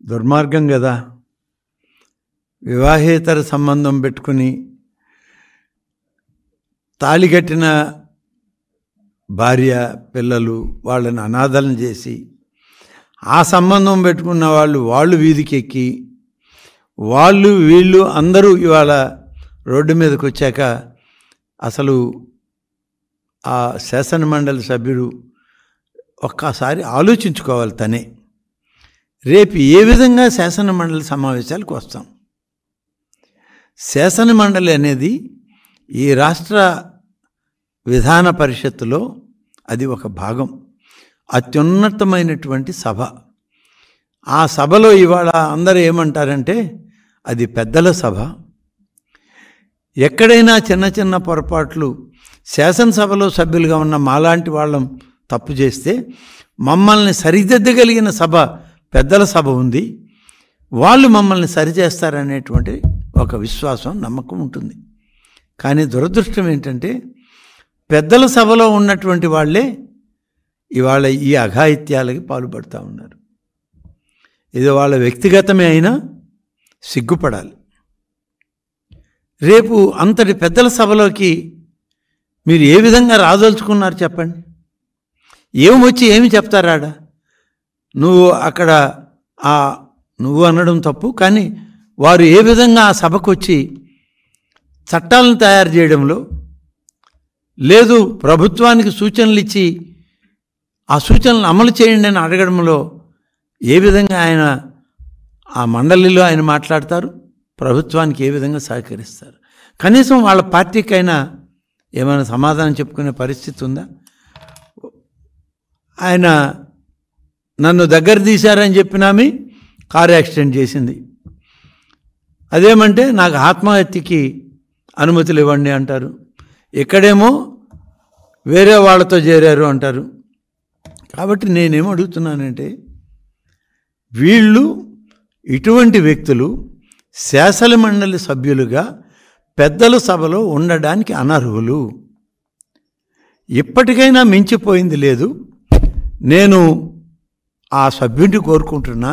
దుర్మార్గం కదా. వివాహేతర సంబంధం పెట్టుకుని తాళిగట్టిన భార్య పిల్లలు వాళ్ళని అనాథలను చేసి ఆ సంబంధం పెట్టుకున్న వాళ్ళు వీధికెక్కి వాళ్ళు వీళ్ళు అందరూ ఇవాళ రోడ్డు మీదకి వచ్చాక అసలు ఆ శాసనమండలి సభ్యుడు ఒక్కసారి ఆలోచించుకోవాలి. తనే రేపు ఏ విధంగా శాసనమండలి సమావేశాలకు వస్తాం. శాసనమండలి అనేది ఈ రాష్ట్ర విధాన పరిషత్తులో అది ఒక భాగం, అత్యున్నతమైనటువంటి సభ. ఆ సభలో ఇవాళ అందరూ ఏమంటారంటే అది పెద్దల సభ. ఎక్కడైనా చిన్న చిన్న పొరపాట్లు శాసనసభలో సభ్యులుగా ఉన్న మాలాంటి వాళ్ళం తప్పు చేస్తే మమ్మల్ని సరిదిద్దగలిగిన సభ పెద్దల సభ ఉంది, వాళ్ళు మమ్మల్ని సరిచేస్తారనేటువంటి ఒక విశ్వాసం నమ్మకం ఉంటుంది. కానీ దురదృష్టం ఏంటంటే పెద్దల సభలో ఉన్నటువంటి వాళ్ళే ఇవాళ ఈ అఘాయిత్యాలకి పాల్పడుతూ ఉన్నారు. ఇది వాళ్ళ వ్యక్తిగతమే అయినా సిగ్గుపడాలి. రేపు అంతటి పెద్దల సభలోకి మీరు ఏ విధంగా రాదలుచుకున్నారు చెప్పండి. ఏమొచ్చి ఏమి చెప్తారాడ? నువ్వు అక్కడ నువ్వు అనడం తప్పు, కానీ వారు ఏ విధంగా ఆ సభకు వచ్చి చట్టాలను తయారు చేయడంలో, లేదు ప్రభుత్వానికి సూచనలు ఇచ్చి ఆ సూచనలు అమలు చేయండి అని అడగడంలో ఏ విధంగా ఆయన ఆ మండలిలో ఆయన మాట్లాడతారు, ప్రభుత్వానికి ఏ విధంగా సహకరిస్తారు? కనీసం వాళ్ళ పార్టీకైనా ఏమైనా సమాధానం చెప్పుకునే పరిస్థితి ఉందా? ఆయన నన్ను దగ్గర తీశారని చెప్పినామి కారు యాక్సిడెంట్ చేసింది, అదేమంటే నాకు ఆత్మహత్యకి అనుమతులు ఇవ్వండి అంటారు. ఇక్కడేమో వేరే వాళ్ళతో చేరారు అంటారు. కాబట్టి నేనేమో అడుగుతున్నానంటే వీళ్ళు ఇటువంటి వ్యక్తులు శాసనమండలి సభ్యులుగా పెద్దల సభలో ఉండడానికి అనర్హులు. ఇప్పటికైనా మించిపోయింది లేదు. నేను ఆ సభ్యుడిని కోరుకుంటున్నా,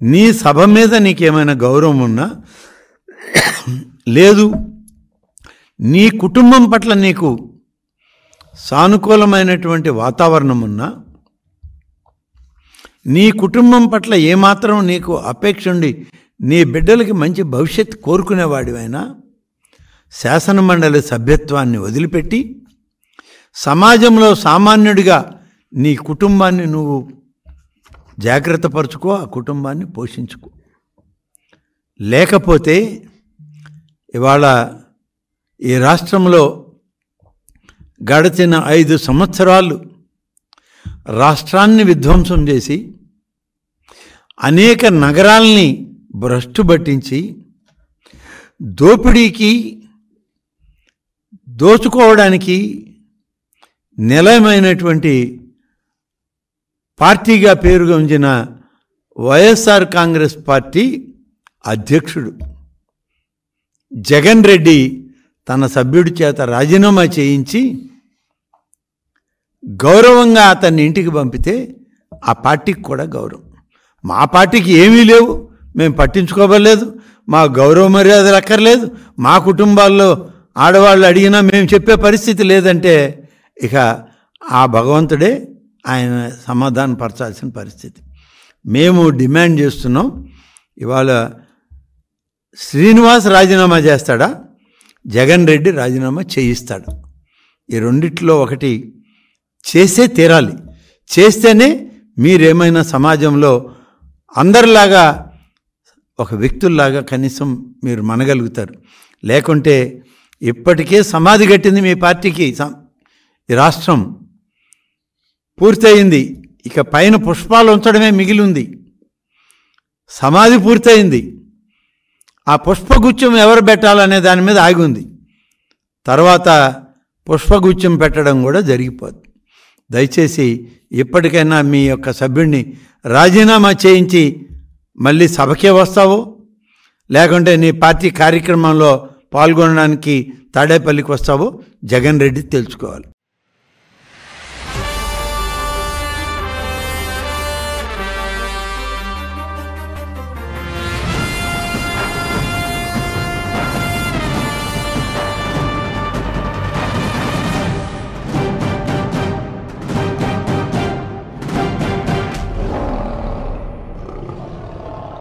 నీ సభ మీద నీకేమైనా గౌరవం ఉన్నా, లేదు నీ కుటుంబం పట్ల నీకు సానుకూలమైనటువంటి వాతావరణం ఉన్నా, నీ కుటుంబం పట్ల ఏమాత్రం నీకు అపేక్ష ఉండి నీ బిడ్డలకి మంచి భవిష్యత్తు కోరుకునేవాడివైనా శాసనమండలి సభ్యత్వాన్ని వదిలిపెట్టి సమాజంలో సామాన్యుడిగా నీ కుటుంబాన్ని నువ్వు జాగ్రత్త పరుచుకో, ఆ కుటుంబాన్ని పోషించుకో. లేకపోతే ఇవాళ ఈ రాష్ట్రంలో గడిచిన 5 సంవత్సరాలు రాష్ట్రాన్ని విధ్వంసం చేసి అనేక నగరాల్ని భ్రష్టు పట్టించి దోచుకోవడానికి నిలయమైనటువంటి పార్టీగా పేరుగొందిన వైఎస్ఆర్ కాంగ్రెస్ పార్టీ అధ్యక్షుడు జగన్ రెడ్డి తన సభ్యుడి చేత రాజీనామా చేయించి గౌరవంగా అతన్ని ఇంటికి పంపితే ఆ పార్టీకి కూడా గౌరవం. మా పార్టీకి ఏమీ లేవు, మేము పట్టించుకోవలేదు, మా గౌరవ మర్యాదలు అక్కర్లేదు, మా కుటుంబాల్లో ఆడవాళ్ళు అడిగినా మేము చెప్పే పరిస్థితి లేదంటే ఇక ఆ భగవంతుడే ఆయన సమాధానం పరచాల్సిన పరిస్థితి. మేము డిమాండ్ చేస్తున్నాం, ఇవాళ శ్రీనివాస్ రాజీనామా చేస్తాడా, జగన్ రెడ్డి రాజీనామా చేయిస్తాడు. ఈ రెండిట్లో ఒకటి చేసే తీరాలి. చేస్తేనే మీరేమైనా సమాజంలో అందరిలాగా ఒక వ్యక్తుల్లాగా కనీసం మీరు మనగలుగుతారు. లేకుంటే ఇప్పటికే సమాధి కట్టింది మీ పార్టీకి ఈ రాష్ట్రం, పూర్తయింది. ఇక పైన పుష్పాలు ఉంచడమే మిగిలి ఉంది. సమాధి పూర్తయింది. ఆ పుష్పగుచ్చం ఎవరు పెట్టాలనే దాని మీద ఆగి ఉంది. తర్వాత పుష్పగుచ్చం పెట్టడం కూడా జరిగిపోద్ది. దయచేసి ఇప్పటికైనా మీ యొక్క సభ్యుడిని రాజీనామా చేయించి మళ్ళీ సభకే వస్తావో, లేకుంటే నీ పార్టీ కార్యక్రమంలో పాల్గొనడానికి తాడేపల్లికి వస్తావో జగన్ రెడ్డి తెలుసుకోవాలి.